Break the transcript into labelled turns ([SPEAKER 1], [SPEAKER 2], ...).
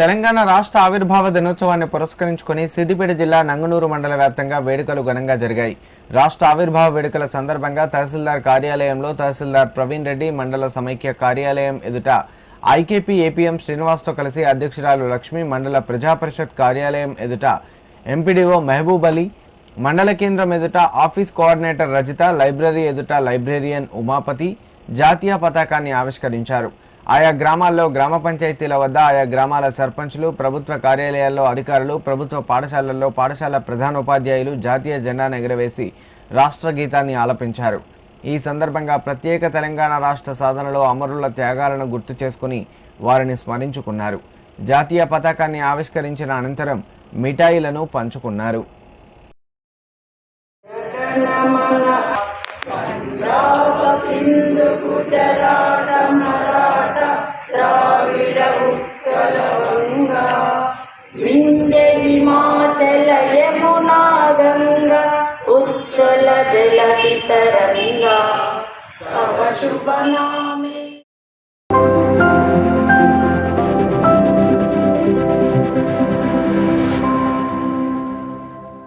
[SPEAKER 1] తెలంగాణ రాష్ట్ర ఆవిర్భావ దినోత్సవాన్ని పురస్కరించుకుని సిద్దిపేట జిల్లా నంగనూరు మండల వ్యాప్తంగా వేడుకలు ఘనంగా జరిగాయి. రాష్ట్ర ఆవిర్భావ వేడుకల సందర్భంగా తహసీల్దార్ కార్యాలయంలో తహసీల్దార్ ప్రవీణ్ రెడ్డి, మండల సమైక్య కార్యాలయం ఎదుట ఐకేపీ ఏపీఎం శ్రీనివాస్తో కలిసి అధ్యక్షురాలు లక్ష్మి, మండల ప్రజాపరిషత్ కార్యాలయం ఎదుట ఎంపీడీఓ మహబూబ్ అలీ, మండల కేంద్రం ఎదుట ఆఫీస్ కోఆర్డినేటర్ రజిత, లైబ్రరీ ఎదుట లైబ్రేరియన్ ఉమాపతి జాతీయ పతాకాన్ని ఆవిష్కరించారు. ఆయా గ్రామాల్లో గ్రామ పంచాయతీల వద్ద ఆయా గ్రామాల సర్పంచులు, ప్రభుత్వ కార్యాలయాల్లో అధికారులు, ప్రభుత్వ పాఠశాలల్లో పాఠశాల ప్రధానోపాధ్యాయులు జాతీయ జెండాను ఎగురవేసి రాష్ట్ర గీతాన్ని ఆలపించారు. ఈ సందర్భంగా ప్రత్యేక తెలంగాణ రాష్ట్ర సాధనలో అమరుల త్యాగాలను గుర్తు చేసుకుని వారిని స్మరించుకున్నారు. జాతీయ పతాకాన్ని ఆవిష్కరించిన అనంతరం మిఠాయిలను పంచుకున్నారు.
[SPEAKER 2] विंध्य हिमाचल यमुना गंगा उच्छल जलधि तरंगा तव शुभ नाम